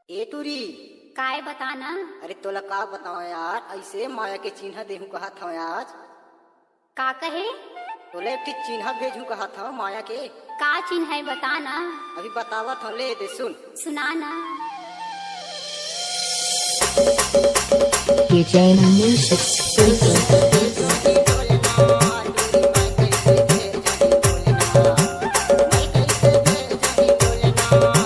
ए तुरी। काय बताना। अरे तोला का बताओ यार, ऐसे माया के चिन्ह देहू कहा था आज। का कहे? तोले एक चिन्ह भेजू कहा था माया के। का चिन्ह है बताना। अभी बतावत हो, ले दे सुन। सुनाना। DJ Music. बोलना